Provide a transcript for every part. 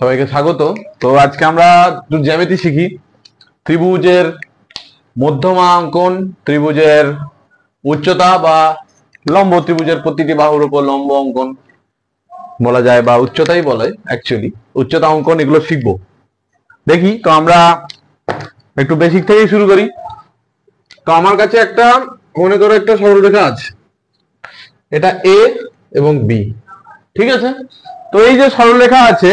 সবাইকে স্বাগত। তো আজকে আমরা জ্যামিতি শিখি। ত্রিভুজের মধ্যমা অঙ্কন, ত্রিভুজের উচ্চতা বা লম্ব, ত্রিভুজের প্রতিটি বাহুর উপর লম্ব অঙ্কন বলা যায় বা উচ্চতাই বলে, অ্যাকচুয়ালি উচ্চতা অঙ্কন, এগুলো শিখবো। দেখি তো আমরা একটু বেসিক থেকেই শুরু করি। তো আমার কাছে একটা মনে করো একটা সরলরেখা আছে, এটা এ এবং বি, ঠিক আছে। তো এই যে সরলরেখা আছে,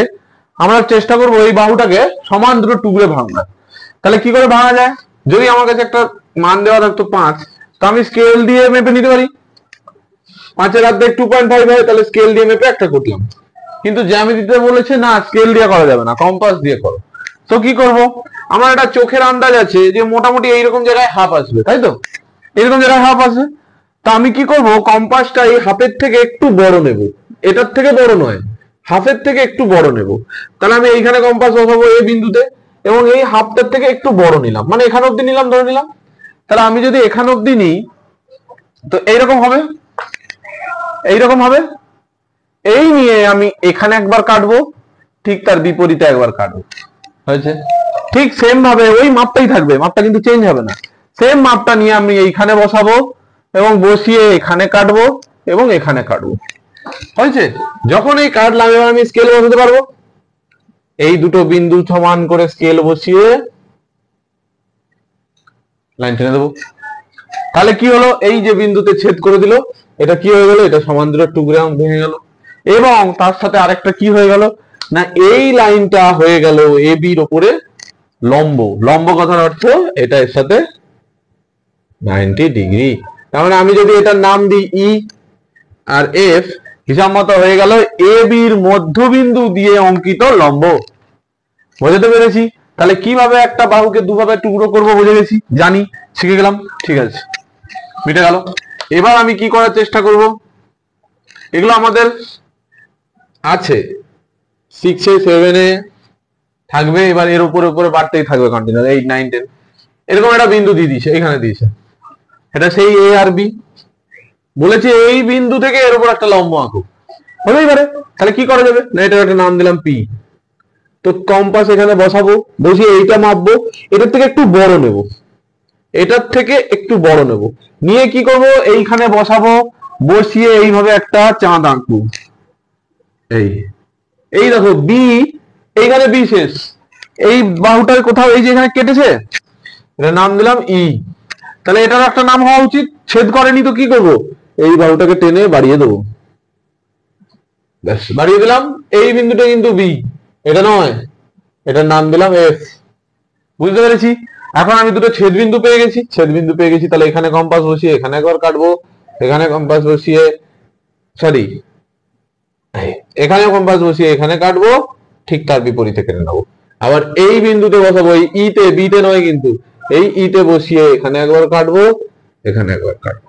আমরা চেষ্টা করবো এই বাহুটাকে সমান দুটো টুকরে ভাঙার। তাহলে কি করে ভাঙা যায়? যদি আমার কাছে একটা মান দেওয়া থাকতো 5, তো আমি স্কেল দিয়ে মেপে নিতে পারি। 5-এর অর্ধেক 2.5 হয়, তাহলে স্কেল দিয়ে মেপে একটা করলাম। কিন্তু জ্যামিতিতে বলেছে না, স্কেল দিয়ে করা যাবে না, কম্পাস দিয়ে করো। তো কি করব? আমার একটা চোখের আন্দাজ আছে যে মোটামুটি এইরকম জায়গায় হাফ আসবে, তাই তো? এরকম জায়গায় হাফ আসবে। তো আমি কি করব, কম্পাসটা এই হাফের থেকে একটু বড় নেব। এটার থেকে বড় নয়, হাফের থেকে একটু বড় নেব। তাহলে আমি এইখানে কম্পাস বসাবো এই বিন্দুতে, এবং এই হাফটার থেকে একটু বড় নিলাম, মানে এখানে অব্দি নিলাম, ধরে নিলাম। তাহলে আমি যদি এখানে অব্দি নিই, তো এইরকম হবে, এইরকম হবে। এই নিয়ে আমি এখানে একবার কাটবো, ঠিক তার বিপরীতে একবার কাটবো, হয়েছে। ঠিক সেম ভাবে ওই মাপটাই থাকবে, মাপটা কিন্তু চেঞ্জ হবে না। সেম মাপটা নিয়ে আমি এইখানে বসাবো এবং বসিয়ে এখানে কাটবো এবং এখানে কাটবো, হয়েছে। যখন এই কাটলাম, এবার আমি স্কেল বসাতে পারবো। এই দুটো বিন্দু সমান করে স্কেল বসিয়ে লাইন টেনে দেবো। তাহলে কি হলো, এই যে বিন্দুতে ছেদ করে দিল, এটা কি হয়ে গেল, এটা সমান দুটো টুকরে ভেঙে গেল। এবং তার সাথে আরেকটা কি হয়ে গেল না, এই লাইনটা হয়ে গেল এ বির ওপরে লম্ব। লম্ব কথার অর্থ এটা এর সাথে 90 ডিগ্রি। তার মানে আমি যদি এটার নাম দিই ই আর এফ, হিসাব মতো হয়ে গেল এ বির মধ্যবিন্দু দিয়ে অঙ্কিত লম্ব। বুঝতে পেরেছি? তাহলে কিভাবে একটা বাহুকে দুভাবে টুকরো করব বুঝে গেছি, জানি, শিখে গেলাম, ঠিক আছে, মিটে গেল। এবার আমি কি করার চেষ্টা করব, এগুলো আমাদের আছে 6-এ 7-এ থাকবে। এবার এর উপরে উপরে বাড়তেই থাকবে কন্টিনিউ, 8, 9, 10 এরকম একটা বিন্দু দিয়ে দিয়েছে, এখানে দিয়েছে, এটা সেই এ আর বি। বলেছে এই বিন্দু থেকে এর উপর একটা লম্ব আঁকো, হতেই পারে। তাহলে কি করা যাবে না, এটার একটা নাম দিলাম পি। তো কম্পাস এখানে বসাবো, বসিয়ে এইটা মাপবো, এটার থেকে একটু বড় নেব, এটার থেকে একটু বড় নেব, নিয়ে কি করব, এইখানে বসাবো, বসিয়ে এইভাবে একটা চাঁদ আঁকবো। এই এই দেখো বি, এইখানে বি শেষ, এই বাহুটার কোথাও এই যে এখানে কেটেছে, এটার নাম দিলাম ই। তাহলে এটার একটা নাম হওয়া উচিত, ছেদ করেনি তো কি করব, এই বাহুটাকে টেনে বাড়িয়ে দেবো, ব্যাস বাড়িয়ে দিলাম। এই বিন্দুটা কিন্তু বি, এটা নয়, এটার নাম দিলাম এফ। বুঝতে পেরেছি? এখন আমি দুটো ছেদ বিন্দু পেয়ে গেছি, ছেদ বিন্দু পেয়ে গেছি, তাহলে এখানে কম্পাস বসিয়ে এখানে একবার কাটবো, এখানে কম্পাস বসিয়ে সরি এখানে কম্পাস বসিয়ে এখানে কাটবো, ঠিক তার বিপরীতে কেটে নেবো। আবার এই বিন্দুতে বসাবো, এই ইতে, বিতে নয় কিন্তু, এই ইতে বসিয়ে এখানে একবার কাটবো, এখানে একবার কাটবো,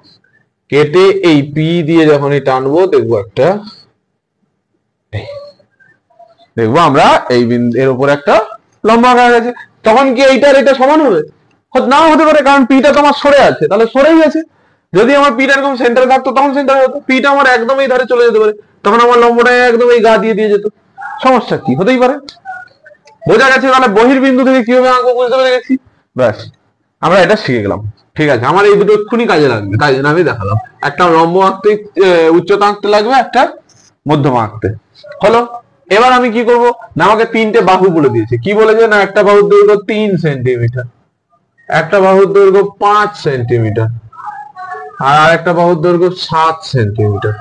কেটে এই পি দিয়ে যখনই টানবো, দেখবো একটা, দেখবো আমরা এই বিন্দু এর উপর একটা লম্বা আঁকা গেছে। তখন কি এইটার এটা সমান হবে? নাও হতে পারে, কারণ পিটা তো আমার সরে আছে, তাহলে সরেই আছে। যদি আমার পিটা এরকম সেন্টারে থাকতো তখন সেন্টারে হতো, পিটা আমার একদম এই ধারে চলে যেতে পারে, তখন আমার লম্বটা একদম এই গা দিয়ে দিয়ে যেত, সমস্যা কি, হতেই পারে। বোঝা গেছে? তাহলে বহির্বিন্দু থেকে কিভাবে আঁকবো বুঝতে পেরে গেছি, ব্যাস আমরা এটা শিখে গেলাম। ঠিক আছে, আমার এই দুটো এক্ষুনি কাজে লাগবে, তাই জন্য আমি দেখালাম। একটা লম্ব আঁকতে, উচ্চতা আঁকতে লাগবে, একটা মধ্যমা আঁকতে, হলো। এবার আমি কি করব না, আমাকে 3টে বাহু বলে দিয়েছে। কি বলেছে না, একটা বাহুর দৈর্ঘ্য 3 সেন্টিমিটার, একটা বাহুর দৈর্ঘ্য 5 সেন্টিমিটার, আর একটা বাহুর দৈর্ঘ্য 7 সেন্টিমিটার।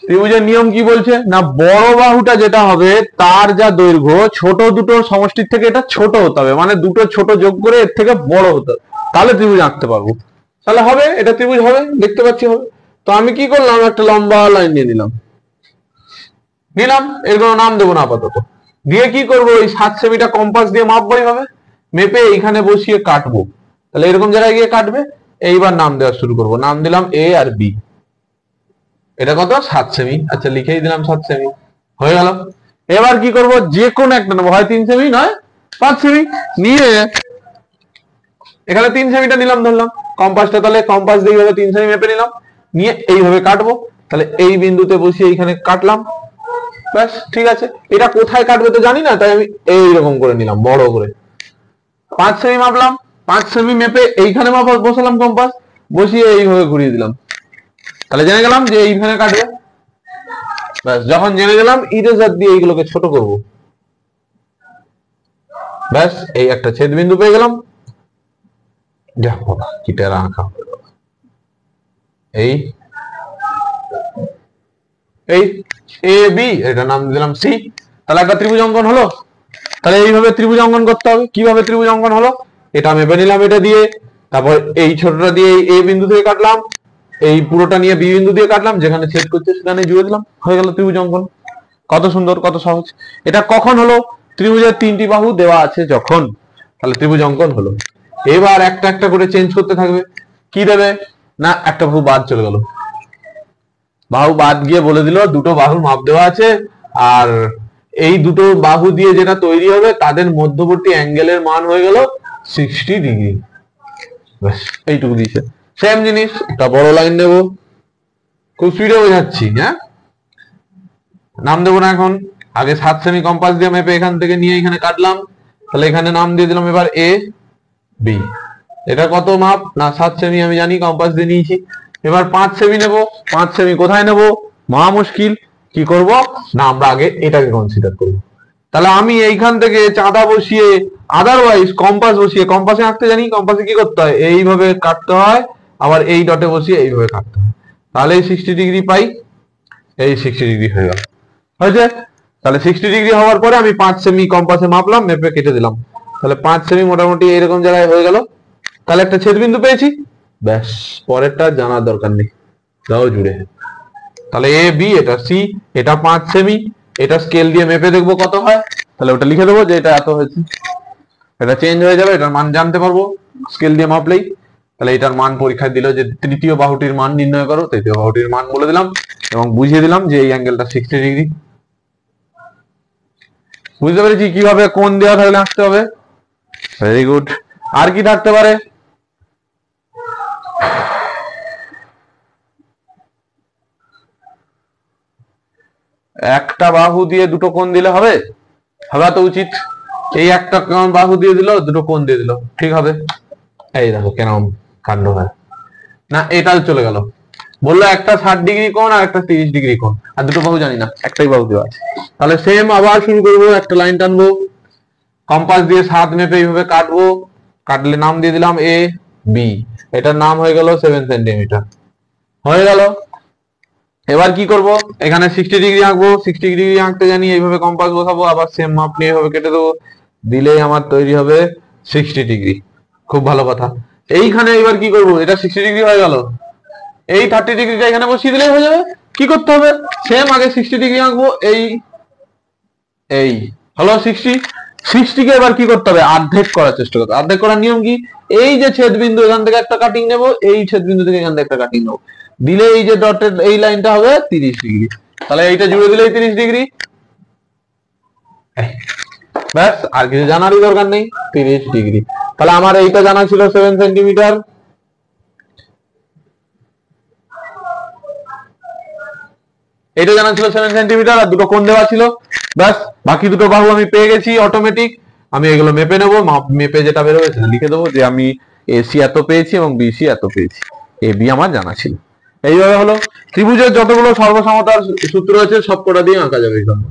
ত্রিভুজের নিয়ম কি বলছে না, বড় বাহুটা যেটা হবে তার যা দৈর্ঘ্য, ছোট দুটোর সমষ্টির থেকে এটা ছোট হতে হবে, মানে দুটো ছোট যোগ করে এর থেকে বড় হতে হবে, তাহলে ত্রিভুজ আঁকতে পারবো। তাহলে হবে, এটা ত্রিভুজ হবে, দেখতে পাচ্ছি হবে। তো আমি কি করলাম, একটা লম্বা লাইন নিয়ে নিলাম, এর কোনো নাম দেবো না আপাতত। দিয়ে কি করবো, ওই 7 সেমিটা কম্পাস দিয়ে মাপবো, এইভাবে মেপে এইখানে বসিয়ে কাটবো। তাহলে এরকম জায়গায় গিয়ে কাটবে। এইবার নাম দেওয়া শুরু করবো, নাম দিলাম এ আর বি। এটা কত, 7 সেমি, আচ্ছা লিখেই দিলাম 7 সেমি, হয়ে গেল। এবার কি করব, যে কোনো একটা নেবো, হয় 3 সেমি নয় 5 সেমি, নিয়ে এখানে 3 সেমিটা নিলাম ধরলাম কম্পাসটা, তাহলে কম্পাস দিয়ে এইভাবে 3 সেমি মেপে নিলাম, নিয়ে এইভাবে কাটবো। তাহলে এই বিন্দুতে বসিয়ে এইখানে কাটলাম, ব্যাস ঠিক আছে। এটা কোথায় কাটবে তো জানি না, তাই আমি এইরকম করে নিলাম বড় করে। 5 সেমি মাপলাম, 5 সেমি মেপে এইখানে বসালাম কম্পাস, বসিয়ে এইভাবে ঘুরিয়ে দিলাম। তাহলে জেনে গেলাম যে এইখানে কাটবে। ব্যাস যখন জেনে গেলাম, ইরেজার দিয়ে এইগুলোকে ছোট করব। ব্যাস এই একটা ছেদ বিন্দু পেয়ে গেলাম। দেখো কিটা রাখা এই এই এ বি, এটা নাম দিলাম সি। তাহলে একটা ত্রিভুজ অঙ্কন হলো। তাহলে এইভাবে ত্রিভুজ অঙ্কন করতে হবে। কিভাবে ত্রিভুজ অঙ্কন হলো, এটা মেপে নিলাম এটা দিয়ে, তারপর এই ছোটটা দিয়ে এ বিন্দু থেকে কাটলাম, এই পুরোটা নিয়ে বি বিন্দু দিয়ে কাটলাম, যেখানে ছেদ করছে সেখানে জুড়ে দিলাম, হয়ে গেল ত্রিভুজ অঙ্কন। কত সুন্দর, কত সহজ। এটা কখন হলো, ত্রিভুজের 3টি বাহু দেওয়া আছে যখন, তাহলে ত্রিভুজ অঙ্কন হলো। এবার একটা একটা করে চেঞ্জ করতে থাকবে। কি দেবে না, একটা বাহু বাদ চলে গেল, বাহু বাদ গিয়ে বলে দিল দুটো বাহুর মাপ দেওয়া আছে, আর এই দুটো বাহু দিয়ে যেটা তৈরি হবে তাদের মধ্যবর্তী অ্যাঙ্গেলের মান হয়ে গেল 60 ডিগ্রি। ব্যাস এইটুকু দিয়েছে। সেম জিনিস, একটা বড় লাইন নেব, খুব স্পিডে বোঝাচ্ছি, হ্যাঁ নাম দেবো না এখন। আগে 7 সেমি কম্পাস দিয়ে মেপে এখান থেকে নিয়ে এখানে কাটলাম, তাহলে এখানে নাম দিয়ে দিলাম এবার এ বি। এটা কত মাপ না 7 সেমি, আমি জানি কম্পাস দিয়ে নিয়েছি। এবার 5 সেমি নেব। 5 সেমি কোথায় নেব, মহা মুশকিল। কি করব না, আমরা আগে এটাকে কনসিডার করব। তাহলে আমি এইখান থেকে চাঁদা বসিয়ে, আদারওয়াইজ কম্পাস বসিয়ে, কম্পাসে আঁকতে জানি, কম্পাসে কি করতে হয়, এইভাবে কাটতে হয়, আবার এই ডটে বসিয়ে এইভাবে কাটতে হয়। তাহলে এই 60 ডিগ্রি পাই, এই 60 ডিগ্রি হয়ে গেল, হয়েছে। তাহলে 60 ডিগ্রি হওয়ার পরে আমি 5 সেমি কম্পাসে মাপলাম, মেপে কেটে দিলাম। তাহলে 5 সেমি মোটামুটি এরকম জায়গায় হয়ে গেল। তাহলে একটা ছেদ বিন্দু পেয়েছি। ব্যাস পরেরটা জানার দরকার নেই, দাও জুড়ে। তাহলে এ বি, এটা সি, এটা 5 সেমি, এটা স্কেল দিয়ে মেপে দেখবো কত হয়। তাহলে ওটা লিখে দেবো যে এটা এত হয়েছে। এটা চেঞ্জ হয়ে যাবে, এটার মান জানতে পারবো স্কেল দিয়ে মাপলেই। তাহলে এটার মান পরীক্ষায় দিল যে তৃতীয় বাহুটির মান নির্ণয় করো, তৃতীয় বাহুটির মান বলে দিলাম এবং বুঝিয়ে দিলাম যে এই অ্যাঙ্গেলটা 60 ডিগ্রি। বুঝতে পেরেছি কিভাবে কোণ দেওয়া থাকলে আঁকতে হবে। Very good. আর কি থাকতে পারে, একটা বাহু দিয়ে দুটো কোণ দিলে হবে, হবে তো উচিত। এই একটা বাহু দিয়ে দিল, দুটো কোণ দিয়ে দিল, ঠিক হবে। এই দেখো কেরম কাণ্ড হয় না, এটাও চলে গেল। বললো একটা 60 ডিগ্রি কোণ আর একটা 30 ডিগ্রি কোণ, আর দুটো বাহু জানি না, একটাই বাহু দেওয়া আছে। তাহলে সেম আবার শুরু করবো, একটা লাইন টানবো, কম্পাস দিয়ে 7 মেপে এইভাবে কাটবো, কাটলে নাম দিয়ে দিলাম এ বি, এটার নাম হয়ে গেল 7 সেন্টিমিটার, হয়ে গেল। এবার কি করব, এখানে 60 ডিগ্রি আঁকবো, 60 ডিগ্রি আঁকতে জানি, এইভাবে কম্পাস বসাবো, আবার সেম মাপ নিয়ে এইভাবে কেটে দেবো, দিলেই আমার তৈরি হবে 60 ডিগ্রি। খুব ভালো কথা। এইখানে এবার কি করব, এটা 60 ডিগ্রি হয়ে গেল, এই 30 ডিগ্রিটা এখানে বসিয়ে দিলেই হয়ে যাবে। কি করতে হবে, সেম আগে 60 ডিগ্রি আঁকবো, এই এই হলো 60। 60 কে এবার কি করতে হবে, অর্ধেক করার চেষ্টা করতে। অর্ধেক করার নিয়ম কি, এই যে ছেদ বিন্দু এখান থেকে একটা কাটিং নেব, এই ছেদ বিন্দু থেকে এখান থেকে একটা কাটিং নেব, দিলে এই যে ডটের এই লাইনটা হবে 30 ডিগ্রি। তাহলে এইটা জুড়ে দিলেই 30 ডিগ্রি। ব্যাস আর কিছু জানারই দরকার নেই, 30 ডিগ্রি। তাহলে আমার এইটা জানা ছিল 7 সেন্টিমিটার, এটা জানা ছিল 7 সেন্টিমিটার, আর দুটো কোণ দেওয়া ছিল। ব্যাস বাকি দুটো বাহু আমি পেয়ে গেছি অটোমেটিক। আমি এগুলো মেপে নেবো, মেপে যেটা বেরোবে সেটা লিখে দেবো যে আমি এসি এত পেয়েছি এবং বিসি এত পেয়েছি, এ বি আমার জানা ছিল। এইভাবে হলো ত্রিভুজের যতগুলো সর্বসমতার সূত্র আছে সবকটা দিয়ে আঁকা যাবে এখানে।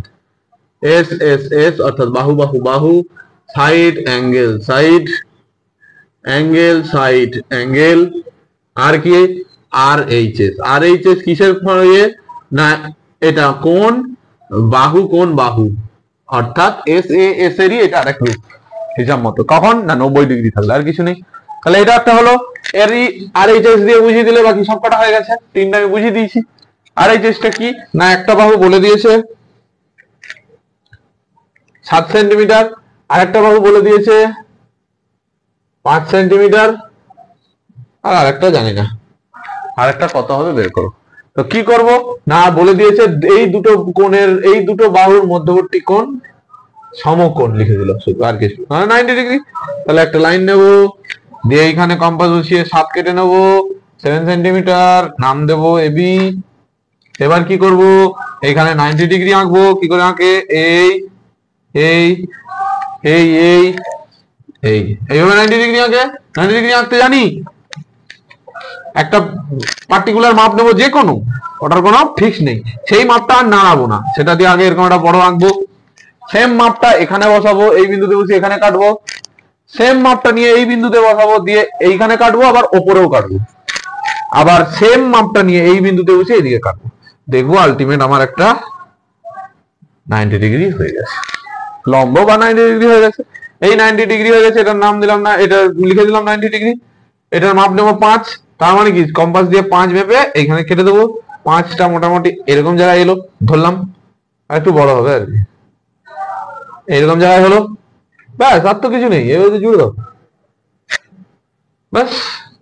এস এস এস অর্থাৎ বাহু বাহু বাহু, side angle side, angle side angle, আর কি R H S. R H S কিসের ইয়ে না, এটা কোণ বাহু, কোণ বাহু, অর্থাৎ এস এ এস এরই এটা আরেক রূপ হিসাব মতো, কখন না 90 ডিগ্রি থাকলে, আর কিছু নেই। তাহলে এটা একটা হলো, এরই আর এইচ এস দিয়ে বুঝিয়ে দিলে বাকি সব কটা হয়ে গেছে, তিনটা আমি বুঝিয়ে দিয়েছি। আর এইচ এসটা কি না, একটা বাহু বলে দিয়েছে 7 সেন্টিমিটার, আরেকটা বাহু বলে দিয়েছে 5 সেন্টিমিটার, আর আরেকটা জানি না, আরেকটা কত হবে বের করো। তো কি করব না, বলে দিয়েছে এই দুটো কোণের, এই দুটো বাহুর মধ্যবর্তী কোণ সমকোণ লিখে দিল শুধু, আর কিছু 90 ডিগ্রি। তাহলে একটা লাইন নেব, দিয়ে এইখানে কম্পাস বসিয়ে 7 কেটে নেব, 7 সেন্টিমিটার, নাম দেব এবি, এবার কি করব, এখানে 90 ডিগ্রি আঁকবো। কি করে আঁকে, এই এই এই এই এই এইভাবে 90 ডিগ্রি আঁকে। 90 ডিগ্রি আঁকতে জানি, একটা পার্টিকুলার মাপ নেবো, যে কোনো, ওটার কোনো ফিক্স নেই, সেই মাপটা আর নাড়াবো না, সেটা দিয়ে আগে এরকম একটা বড় আঁকবো। সেম মাপটা এখানে বসাবো, এই বিন্দুতে বসে এখানে কাটবো। সেম মাপটা নিয়ে এই বিন্দুতে বসাবো, দিয়ে এইখানে কাটবো, আবার ওপরেও কাটবো। আবার সেম মাপটা নিয়ে এই বিন্দুতে বসে এদিকে কাটবো। দেখবো আলটিমেট আমার একটা 90 ডিগ্রি হয়ে গেছে, লম্ব বা 90 ডিগ্রি হয়ে গেছে। এই 90 ডিগ্রি হয়ে গেছে, এটার নাম দিলাম না, এটা লিখে দিলাম 90 ডিগ্রি। এটার মাপ নেবো 5, তার মানে কি কম্পাস দিয়ে 5 মেপে এখানে কেটে দেবো। 5টা মোটামুটি এরকম জায়গায় এলো, ধরলাম, আর একটু বড় হবে আর কি, এরকম জায়গায় হলো, ব্যাস, আর তো কিছু নেই, এভাবে জুড়ে দাও, ব্যাস।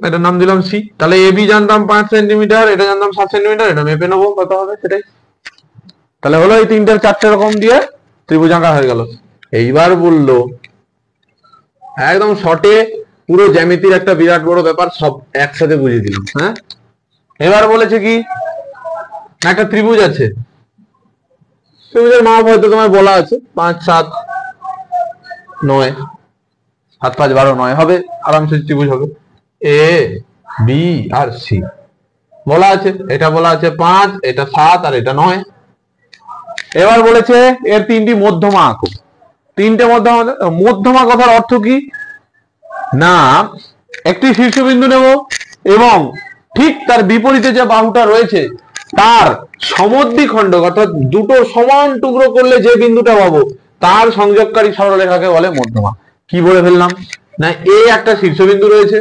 এটার নাম দিলাম সি। তাহলে এবি জানতাম 5 সেন্টিমিটার, এটা জানতাম 7 সেন্টিমিটার, এটা মেপে নেবো কত হবে সেটাই। তাহলে হলো এই 3টের 4টে রকম দিয়ে ত্রিভুজ আঁকা হয়ে গেল। এইবার বললো একদম শর্টে পুরো জ্যামিতির একটা বিরাট বড় ব্যাপার সব একসাথে বুঝিয়ে দিলাম। হ্যাঁ, এবার বলেছে কি, একটা ত্রিভুজ আছে, ত্রিভুজের মাপ হয়তো তোমার বলা আছে 5 7 9, 7 5 12 9 হবে, আরামসে ত্রিভুজ হবে। এ বি আর সি বলা আছে, এটা বলা আছে 5, এটা 7 আর এটা 9। এবার বলেছে এর 3টি মধ্যমা আঁকো। 3টে মধ্যমা, মধ্যমা কথার অর্থ কি না, একটি শীর্ষবিন্দু নেব এবং ঠিক তার বিপরীতে যে বাহুটা রয়েছে তার সমদ্বিখণ্ডক, অর্থাৎ দুটো সমান টুকরো করলে যে বিন্দুটা পাবো তার সংযোগকারী সরলরেখাকে বলে মধ্যমা। কি বলে ফেললাম না, এ একটা শীর্ষবিন্দু রয়েছে,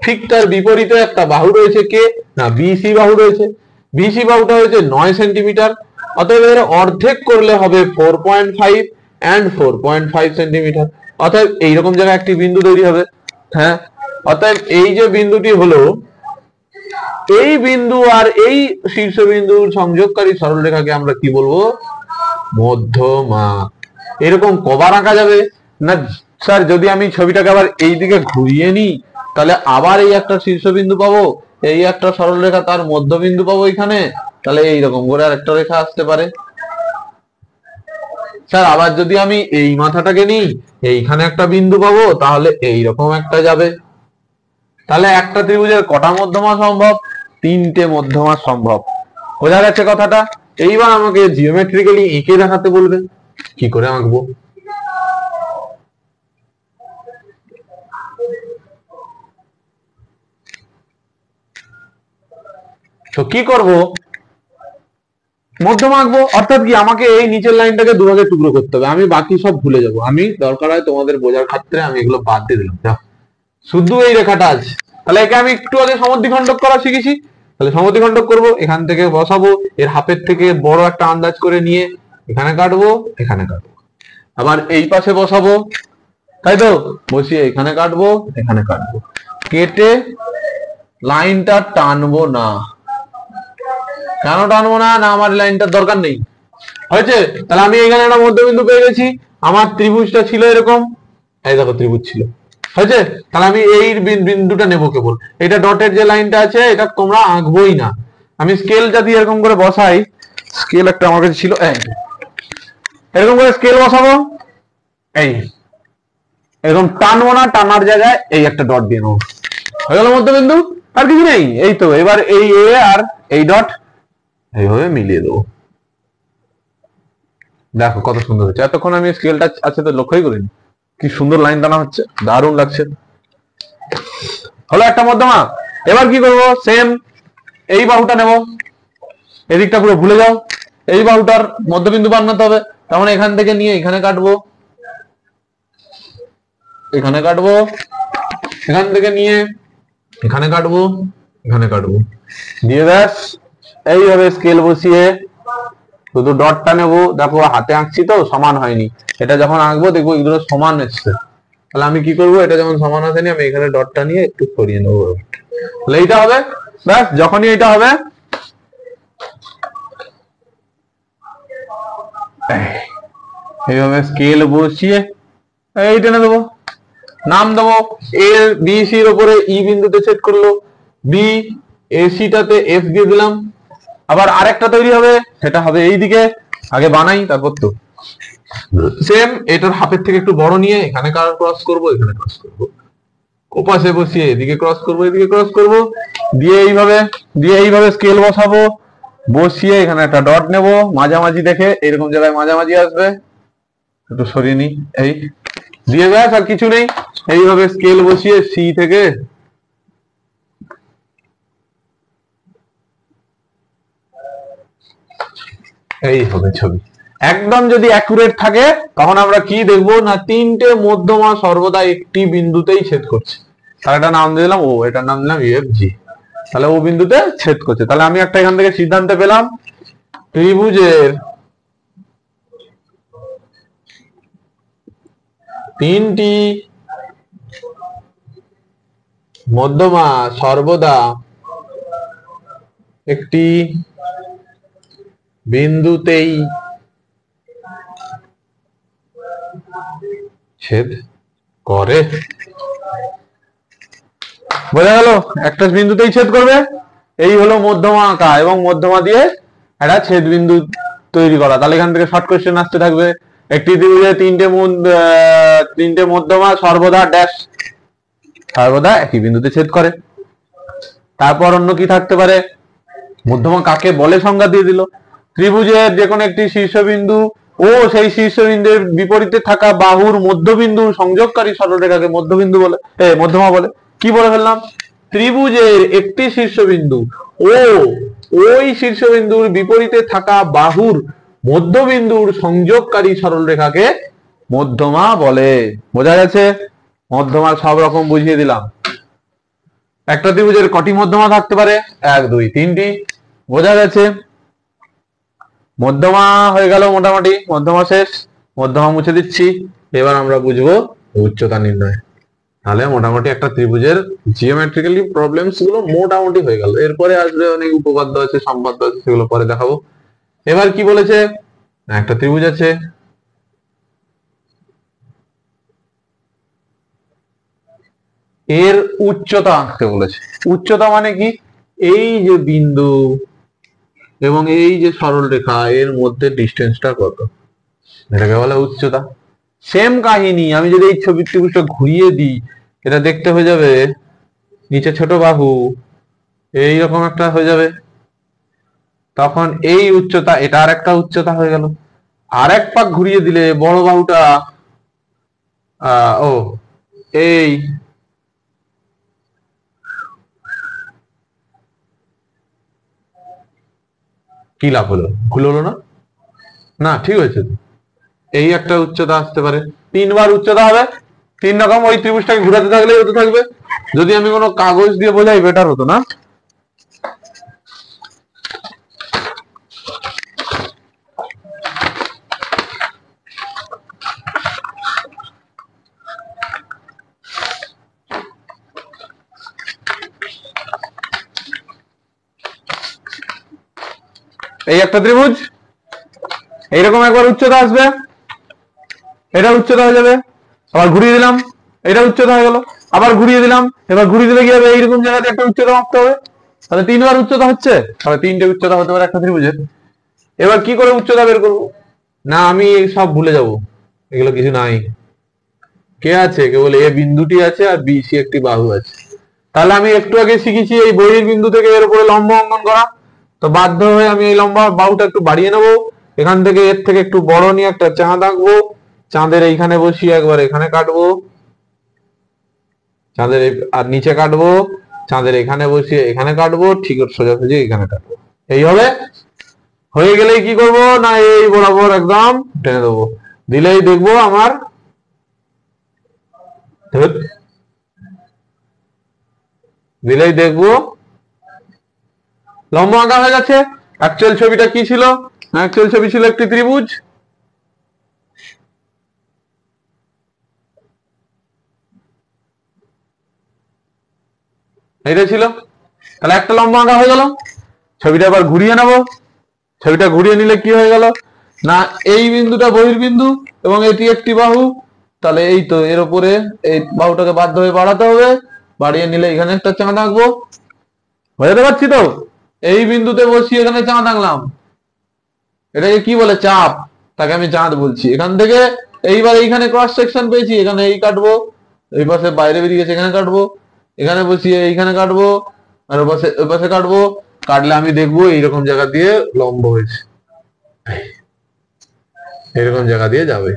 ঠিক তার বিপরীতে একটা বাহু রয়েছে, কে না বিসি বাহু রয়েছে। বিসি বাহুটা হয়েছে 9 সেন্টিমিটার, অতএব এর অর্ধেক করলে হবে 4.5 and 4.5 সেন্টিমিটার, অতএব এইরকম জায়গায় একটি বিন্দু তৈরি হবে। হ্যাঁ, অতএব এই যে বিন্দুটি হলো, এই বিন্দু আর এই শীর্ষবিন্দুর সংযোগকারী সরলরেখাকে আমরা কি বলবো, মধ্যমা। এরকম কবার আঁকা যাবে না স্যার, যদি আমি ছবিটাকে আবার এই দিকে ঘুরিয়ে নিই তাহলে আবার এই একটা শীর্ষবিন্দু পাবো, এই একটা সরলরেখা, তার মধ্যবিন্দু পাবো এখানে, তাহলে এইরকম করে আর একটা রেখা আসতে পারে। স্যার আবার যদি আমি এই মাথাটাকে নিই, এইখানে একটা বিন্দু পাবো, তাহলে এইরকম একটা যাবে। তাহলে একটা ত্রিভুজের কটা মধ্যমা সম্ভব, 3টে মধ্যমা সম্ভব। বোঝা গেছে কথাটা? এইবার আমাকে জিওমেট্রিক্যালি এঁকে দেখাতে বলবে, কি করে আঁকবো। তো কি করব, মধ্যমা আঁকবো, অর্থাৎ কি আমাকে এই নিচের লাইনটাকে দুভাগে টুকরো করতে হবে, আমি বাকি সব ভুলে যাব, আমি দরকার হয় তোমাদের বোঝার ক্ষেত্রে আমি এগুলো বাদ দিয়ে দিলাম, শুধু এই রেখাটা আছে। তাহলে একে আমি একটু আগে সমদ্বিখণ্ডক করা শিখেছি, তাহলে সমদ্বিখণ্ডক করব, এখান থেকে বসাবো, এর হাফের থেকে বড় একটা আন্দাজ করে নিয়ে এখানে কাটবো, এখানে কাটবো, আবার এই পাশে বসাবো, তাই তো, বসিয়ে এখানে কাটবো, এখানে কাটবো, কেটে লাইনটা টানবো না। কেন টানবো না, না আমার লাইনটার দরকার নেই, হয়েছে। তাহলে আমি এখানে একটা মধ্যবিন্দু পেয়ে গেছি, আমার ত্রিভুজটা ছিল এরকম, এই দেখো ত্রিভুজ ছিল, হয়েছে। তাহলে আমি এই বিন্দুটা নেবো কেবল, এটা ডটের যে লাইনটা আছে এটা তোমরা আঁকবোই না। আমি স্কেলটা দিয়ে এরকম করে বসাই, স্কেল একটা আমার কাছে ছিল, এরকম করে স্কেল বসাবো, এই এরকম টানবো না, টানার জায়গায় এই একটা ডট দিয়ে নেবো, হয়ে গেল মধ্যবিন্দু, আর কিছু নেই। এই তো, এবার এই এ আর এই ডট এইভাবে মিলিয়ে দেবো, দেখো কত সুন্দর হচ্ছে। এতক্ষণ আমি স্কেলটা আছে তো লক্ষ্যই করিনি, কি সুন্দর লাইন টানা হচ্ছে, দারুণ লাগছে। হলো একটা মধ্যমা। এবার কি করব, সেম এই বাহুটা নেব, এদিকটা পুরো ভুলে যাও, এই বাহুটার মধ্যবিন্দু বানাতে হবে, তার মানে এখান থেকে নিয়ে এখানে কাটবো, এখানে কাটবো, এখান থেকে নিয়ে এখানে কাটবো, এখানে কাটবো, দিয়ে ব্যাস এইভাবে স্কেল বসিয়ে শুধু ডটটা নেবো। দেখো হাতে আঁকছি তো সমান হয়নি, এটা যখন আঁকবো দেখবো এগুলো সমান এসছে, তাহলে আমি কি করবো, এটা যেমন সমান আসেনি আমি এখানে ডটটা নিয়ে একটু সরিয়ে নেবো, তাহলে এইটা হবে। ব্যাস, যখনই এটা হবে এইভাবে স্কেল বসিয়ে এই টেনে দেবো, নাম দেবো এ বি সির উপরে ই বিন্দুতে সেট করলো, বি এসিটাতে এফ দিয়ে দিলাম, আবার আরেকটা তৈরি হবে, সেটা হবে এইদিকে। আগে বানাই তারপর তো। সেম এটার হাফের থেকে একটু বড় নিয়ে এখানে ক্রস করব, এখানে ক্রস করব, ওপাশে বসিয়ে এদিকে ক্রস করব, এদিকে ক্রস করব, দিয়ে এইভাবে স্কেল বসাবো, বসিয়ে এখানে একটা ডট নেব মাঝামাঝি দেখে, এরকম জায়গায় মাঝামাঝি আসবে, একটু সরিয়ে নি, এই দিয়ে ব্যাস আর কিছু নেই। এইভাবে স্কেল বসিয়ে সি থেকে এই হবে ছবি। একদম যদি অ্যাকুরেট থাকে তখন আমরা কি দেখবো না, তিনটে মধ্যমা সর্বদা একটি বিন্দুতেই ছেদ করছে। তাহলে এটা নাম দিলাম ও, এটার নাম দিলাম ইউএফ জি। তাহলে ও বিন্দুতে ছেদ করছে। তাহলে আমি একটা এখান থেকে সিদ্ধান্ত পেলাম, ত্রিভুজের তিনটি মধ্যমা সর্বদা একটি বিন্দুতেই ছেদ করে। বোঝা গেল? একটা বিন্দুতেই ছেদ করবে, এই হলো মধ্যমা আঁকা এবং মধ্যমা দিয়ে একটা ছেদ বিন্দু তৈরি করা। তাহলে এখান থেকে শর্ট কোশ্চেন আসতে থাকবে, একটি ত্রিভুজে তিনটে মধ্যমা সর্বদা ড্যাশ সর্বদা একই বিন্দুতে ছেদ করে। তারপর অন্য কি থাকতে পারে, মধ্যমা কাকে বলে সংজ্ঞা দিয়ে দিল, ত্রিভুজের যে কোনো একটি শীর্ষবিন্দু ও সেই শীর্ষবিন্দুর বিপরীতে থাকা বাহুর মধ্যবিন্দু সংযোগকারী সরলরেখাকে মধ্যবিন্দু বলে, মধ্যমা বলে। কি বলে ফেললাম, ত্রিভুজের একটি শীর্ষবিন্দু ও ওই শীর্ষবিন্দুর বিপরীতে থাকা বাহুর মধ্যবিন্দুর সংযোগকারী সরলরেখাকে মধ্যমা বলে। বোঝা গেছে? মধ্যমা সব রকম বুঝিয়ে দিলাম। একটা ত্রিভুজের কটি মধ্যমা থাকতে পারে, 1 2 3টি। বোঝা গেছে? মধ্যমা হয়ে গেল, মোটামুটি মধ্যমা শেষ, মধ্যমা মুছে দিচ্ছি। এবার আমরা বুঝবো উচ্চতা নির্ণয়। তাহলে মোটামুটি একটা ত্রিভুজের জিওমেট্রিক্যালি প্রবলেমস গুলো মোটামুটি হয়ে গেল। এরপরে আসবে অনেক উপপাদ্য আছে, সম্পাদ্য আছে, সেগুলো পরে দেখাবো। এবার কি বলেছে, একটা ত্রিভুজ আছে, এর উচ্চতা আঁকতে বলেছে। উচ্চতা মানে কি, এই যে বিন্দু এবং এই যে সরল রেখা এর মধ্যে ডিস্টেন্সটা কত, এটাকে বলে উচ্চতা। সেম কাহিনী, আমি যদি এই ছবির ত্রিভুজটা ঘুরিয়ে দিই, এটা দেখতে হয়ে যাবে নিচে ছোট বাহু এইরকম একটা হয়ে যাবে, তখন এই উচ্চতা, এটা আর একটা উচ্চতা হয়ে গেল। আর এক পাক ঘুরিয়ে দিলে বড় বাহুটা ও এই কি লাভ হলো, ভুল হলো না? না, ঠিক হয়েছে। এই একটা উচ্চতা আসতে পারে, 3বার উচ্চতা হবে। 3 রকম, ওই ত্রিভুজটাকে ঘুরাতে থাকলেই হতে থাকবে। যদি আমি কোনো কাগজ দিয়ে বোঝাই বেটার হতো না? এই একটা ত্রিভুজ, এইরকম একবার উচ্চতা আসবে, এটা উচ্চতা হয়ে যাবে, আবার ঘুরিয়ে দিলাম, এটা উচ্চতা হয়ে গেল, আবার ঘুরিয়ে দিলাম, এবার ঘুরিয়ে দিলে কি হবে, এইরকম জায়গাতে একটা উচ্চতা মাপতে হবে। তাহলে 3বার উচ্চতা হচ্ছে, তাহলে 3টে উচ্চতা হতে পারে একটা ত্রিভুজের। এবার কি করে উচ্চতা বের করবো, না আমি সব ভুলে যাব, এগুলো কিছু নাই। কে আছে, কেবল এ বিন্দুটি আছে আর বি সি একটি বাহু আছে। তাহলে আমি একটু আগে শিখেছি এই বহির বিন্দু থেকে এর উপরে লম্ব অঙ্কন করা, তো বাধ্য হয়ে আমি এই লম্বা বাহুটা একটু বাড়িয়ে নেবো, এখান থেকে এর থেকে একটু বড় নিয়ে একটা চাঁদ আঁকবো, চাঁদের এইখানে বসিয়ে একবার এখানে কাটবো, চাঁদের আর নিচে কাটবো, চাঁদের এখানে বসিয়ে এখানে কাটবো, ঠিক সোজাসুজি এখানে কাটবো। এই হবে, হয়ে গেলেই কি করব না, এই বরাবর একদম টেনে দেবো, দিলেই দেখবো আমার দিলেই দেখবো লম্ব আঁকা হয়ে গেছে। অ্যাকচুয়াল ছবিটা কি ছিল, অ্যাকচুয়াল ছবি ছিল একটি ত্রিভুজ, এটা ছিল। তাহলে একটা লম্ব আঁকা হয়ে গেল, ছবিটা আবার ঘুরিয়ে নেব, ছবিটা ঘুরিয়ে নিলে কি হয়ে গেল না, এই বিন্দুটা বহির্বিন্দু এবং এটি একটি বাহু। তাহলে এই তো এর উপরে এই বাহুটাকে বাধ্য হয়ে বাড়াতে হবে, বাড়িয়ে নিলে এখানে একটা চাঁদ আঁকবো। বোঝাতে পারছি তো? এই বিন্দুতে বসিয়ে এখানে চাঁদ আঁকলাম, এটাকে কি বলে? চাপ, তাকে আমি চাঁদ বলছি। এখান থেকে এইবার এইখানে ক্রস সেকশন পেয়েছি, এখানে এই কাটবো, এই পাশে বাইরে বেরিয়ে গেছে এখানে কাটবো, এখানে বসিয়ে এইখানে কাটবো, আর ওই পাশে কাটবো। কাটলে আমি দেখবো এইরকম জায়গা দিয়ে লম্ব হয়েছে, এরকম জায়গা দিয়ে যাবে।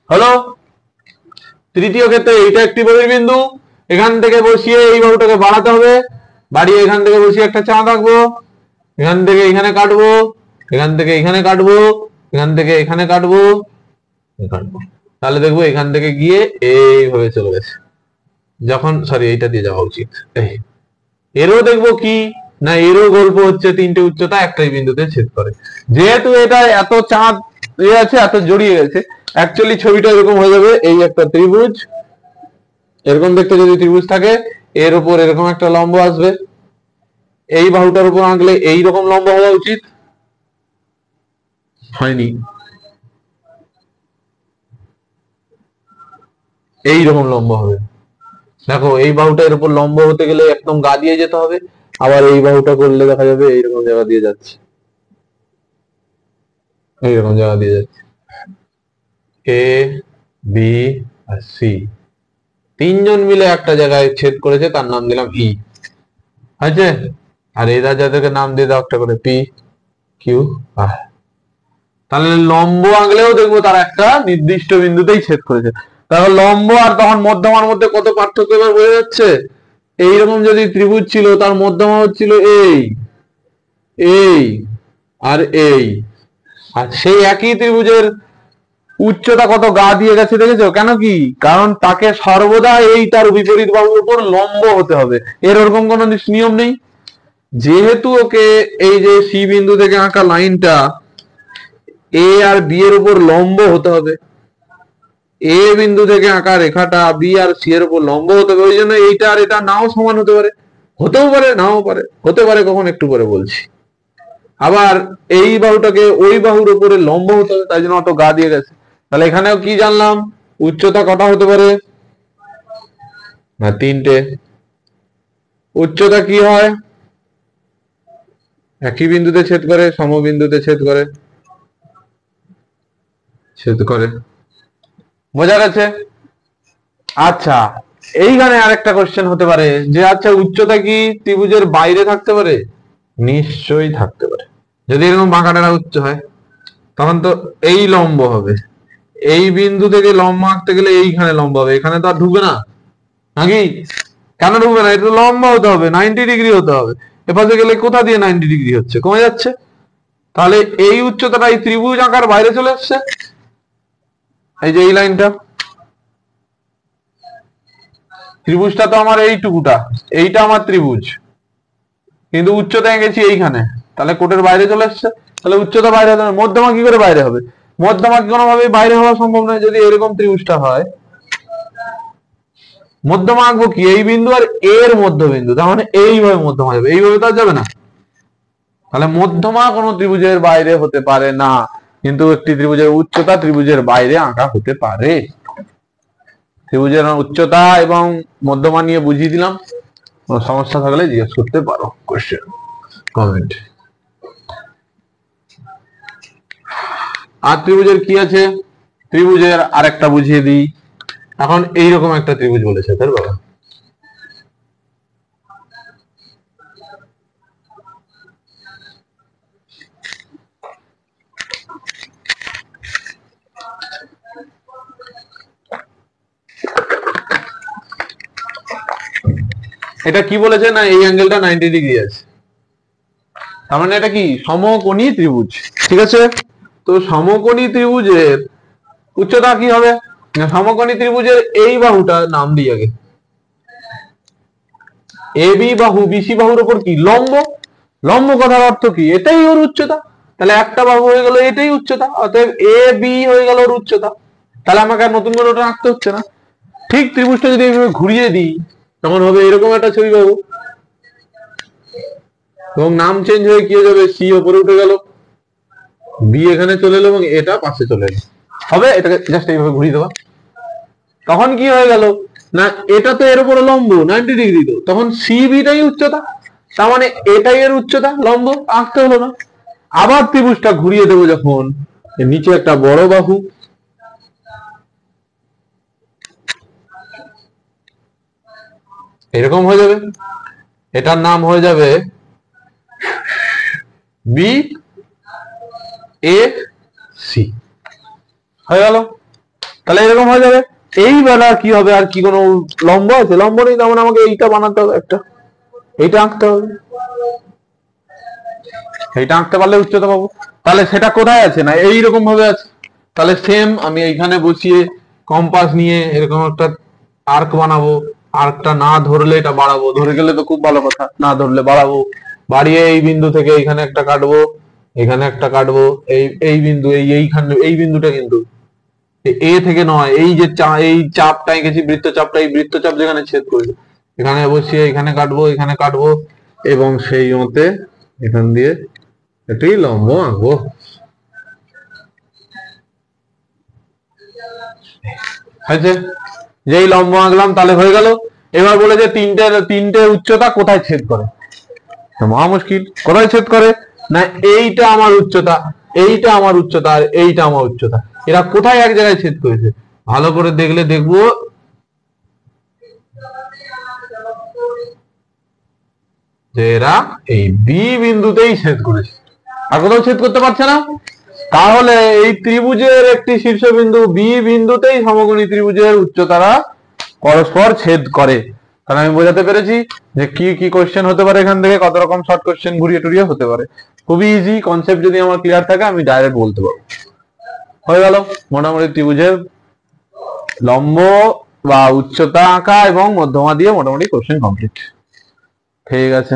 হলো তৃতীয় ক্ষেত্রে এইটা একটি বহির্বিন্দু, এখান থেকে বসিয়ে এই বাহুটাকে বাড়াতে হবে, বাড়িয়ে এখান থেকে বসিয়ে একটা চাঁদ আঁকবো, এখান থেকে এখানে কাটবো, এখান থেকে এখানে কাটবো, এখান থেকে এখানে কাটবো, কাটবো, তাহলে দেখবো এখান থেকে গিয়ে এইভাবে চলে গেছে। যখন সরি এইটা দিয়ে যাওয়া উচিত। এরও দেখবো কি না, এরও গল্প হচ্ছে তিনটে উচ্চতা একটাই বিন্দুতে ছেদ করে। যেহেতু এটা এত চাঁদ আছে, এত জড়িয়ে গেছে, অ্যাকচুয়ালি ছবিটা এরকম হয়ে যাবে। এই একটা ত্রিভুজ, এরকম দেখতে যদি ত্রিভুজ থাকে, এর উপর এরকম একটা লম্ব আসবে, এই বাহুটার উপর আঁকলে এইরকম লম্ব হওয়া উচিত, হয়নি, এইরকম লম্ব হবে। দেখো এই বাহুটা এর উপর লম্ব হতে গেলে একদম গা দিয়ে যেতে হবে, আবার এই বাহুটা করলে দেখা যাবে এইরকম জায়গা দিয়ে যাচ্ছে, এইরকম জায়গা দিয়ে যাচ্ছে। এ বি আর সি তিনজন মিলে একটা জায়গায় ছেদ করেছে, তার নাম দিলাম ই, আছে। আর এরা যাদেরকে নাম দিয়ে দাও একটা করে, পি কিউ আর। তাহলে লম্ব আঁকলেও দেখবো তারা একটা নির্দিষ্ট বিন্দুতেই ছেদ করেছে। তাহলে লম্ব আর তখন মধ্যমার মধ্যে কত পার্থক্য এবার বোঝা যাচ্ছে। এইরকম যদি ত্রিভুজ ছিল, তার মধ্যমা হচ্ছিল এই এই আর এই, আর সেই একই ত্রিভুজের উচ্চতা কত গা দিয়ে গেছে দেখেছো? কেন কি? কারণ তাকে সর্বদা এই তার বিপরীত বাহুর উপর লম্ব হতে হবে, এর ওরকম কোন নিয়ম নেই। যেহেতু ওকে এই যে সি বিন্দু থেকে আঁকা লাইনটা এ আর বি এর উপর লম্ব হতে হবে, এ বিন্দু থেকে আঁকা রেখাটা বি আর সি এর উপর লম্ব হতে হবে, ওই জন্য এইটা আর এটা নাও সমান হতে পারে, হতেও পারে নাও পারে, হতে পারে কখন একটু পরে বলছি। আবার এই বাহুটাকে ওই বাহুর উপরে লম্ব হতে হবে, তাই জন্য অত গা দিয়ে গেছে। তাহলে এখানেও কি জানলাম, উচ্চতা কটা হতে পারে না, তিনটে। উচ্চতা কি হয়? একই বিন্দুতে ছেদ করে, সমবিন্দুতে ছেদ করে, ছেদ করে। বোঝা গেছে? আচ্ছা, এইখানে আরেকটা কোশ্চেন হতে পারে যে আচ্ছা উচ্চতা কি ত্রিভুজের বাইরে থাকতে পারে? নিশ্চয়ই থাকতে পারে। যদি এরকম বাঁকাটা উচ্চ হয়, তখন তো এই লম্ব হবে, এই বিন্দু থেকে লম্ব আঁকতে গেলে এইখানে লম্ব হবে, এখানে তো আর ঢুকবে না নাকি? কেন ঢুকবে না? এটা লম্ব হতে হবে, 90 ডিগ্রি হতে হবে। এপাশে গেলে কোথা দিয়ে 90 ডিগ্রি হচ্ছে, কমে যাচ্ছে। তাহলে এই উচ্চতাটা এই ত্রিভুজ আঁকার বাইরে চলে এসছে, এই যে এই লাইনটা, ত্রিভুজটা তো আমার এইটুকুটা, এইটা আমার ত্রিভুজ, কিন্তু উচ্চতা এঁকেছি এইখানে, তাহলে কোটের বাইরে চলে এসছে। তাহলে উচ্চতা বাইরে হবে, মধ্যমা কি করে বাইরে হবে? মধ্যমা কোনোভাবে বাইরে হওয়া সম্ভব নয়। যদি এরকম ত্রিভুজটা হয়, মধ্যমা আঁকবো কি? এই বিন্দু আর এর মধ্যবিন্দু, তার মানে এইভাবে মধ্যমা যাবে, এইভাবে তো যাবে না। তাহলে মধ্যমা কোনো ত্রিভুজের বাইরে হতে পারে না, কিন্তু একটি ত্রিভুজের উচ্চতা ত্রিভুজের বাইরে আঁকা হতে পারে। ত্রিভুজের উচ্চতা এবং মধ্যমা নিয়ে বুঝিয়ে দিলাম, কোনো সমস্যা থাকলে জিজ্ঞেস করতে পারো, কোশ্চেন কমেন্ট। আর ত্রিভুজের কি আছে? ত্রিভুজের আরেকটা বুঝিয়ে দিই। এখন এইরকম একটা ত্রিভুজ বলেছে, তাই বাবা, এটা কি বলেছে না, এই অ্যাঙ্গেলটা 90 ডিগ্রি আছে, তার মানে এটা কি? সমকোণী ত্রিভুজ, ঠিক আছে। তো সমকোণী ত্রিভুজের উচ্চতা কি হবে? সমকোণী ত্রিভুজের এই বাহুটা নাম দিই আগে, এ বি বাহু, বিসি বাহুর উপর কি লম্ব। লম্ব কথার অর্থ কি? এটাই ওর উচ্চতা। তাহলে একটা বাহু হয়ে গেল এটাই উচ্চতা, অতএব এ বি হয়ে গেল ওর উচ্চতা। তাহলে আমাকে আর নতুন করে ওটা আঁকতে হচ্ছে না। ঠিক ত্রিভুজটা যদি এইভাবে ঘুরিয়ে দিই, তখন হবে এরকম একটা ছবি পাবো, এবং নাম চেঞ্জ হয়ে কি হয়ে যাবে, সি ওপরে উঠে গেল, বি এখানে চলে এলো এবং এটা পাশে চলে এলো, হবে এটাকে জাস্ট এইভাবে ঘুরিয়ে দেওয়া। তখন কি হয়ে গেল না, এটা তো এর উপরে লম্ব 90 ডিগ্রি, তো তখন সি বিটাই উচ্চতা। তার মানে এটাই এর উচ্চতা, লম্ব আঁকতে হলো না। আবার ত্রিভুজটা ঘুরিয়ে দেবো যখন, এর নিচে একটা বড় বাহু, এরকম হয়ে যাবে, এটার নাম হয়ে যাবে বি এ সি, হয়ে গেল। তাহলে এরকম হয়ে যাবে। এই বেলা কি হবে, আর কি কোনো লম্ব আছে? লম্ব নেই, তেমন আমাকে এইটা বানাতে হবে, একটা এইটা আঁকতে হবে, এইটা আঁকতে পারলে উচ্চতা পাবো। তাহলে সেটা কোথায় আছে? না এইরকম ভাবে আছে। তাহলে সেম আমি এইখানে বসিয়ে কম্পাস নিয়ে এরকম একটা আর্ক বানাবো। আর্কটা না ধরলে এটা বাড়াবো, ধরে গেলে তো খুব ভালো কথা, না ধরলে বাড়াবো। বাড়িয়ে এই বিন্দু থেকে এইখানে একটা কাটবো, এখানে একটা কাটবো, এই এই বিন্দু, এইখানে এই বিন্দুটা কিন্তু এ থেকে নয়, এই যে এই চাপটা এঁকেছি, বৃত্তচাপটা, এই বৃত্তচাপ যেখানে ছেদ করবে এখানে বসিয়ে এখানে কাটবো, এখানে কাটবো, এবং সেই মতে এখান দিয়ে একটি লম্ব আঁকবো। হয়েছে, যেই লম্ব আঁকলাম তাহলে হয়ে গেল। এবার বলে যে তিনটে উচ্চতা কোথায় ছেদ করে। মহা মুশকিল, কোথায় ছেদ করে? না এইটা আমার উচ্চতা, এইটা আমার উচ্চতা, আর এইটা আমার উচ্চতা, এরা কোথায় এক জায়গায় ছেদ করেছে? ভালো করে দেখলে দেখবো যে এরা এই বি বিন্দুতেই ছেদ করেছে, আর কোথাও ছেদ করতে পারছে না। তাহলে এই ত্রিভুজের একটি শীর্ষবিন্দু বি বিন্দুতেই সমকোণী ত্রিভুজের উচ্চতারা পরস্পর ছেদ করে। তাহলে আমি বোঝাতে পেরেছি যে কি কি কোশ্চেন হতে পারে এখান থেকে, কত রকম শর্ট কোশ্চেন ঘুরিয়ে টুরিয়ে হতে পারে। খুবই ইজি কনসেপ্ট, যদি আমার ক্লিয়ার থাকে আমি ডাইরেক্ট বলতে পারবো। হয়ে গেল মোটামুটি ত্রিভুজের লম্ব বা উচ্চতা আঁকা এবং মধ্যমা দিয়ে মোটামুটি কোশ্চেন কমপ্লিট। ঠিক আছে।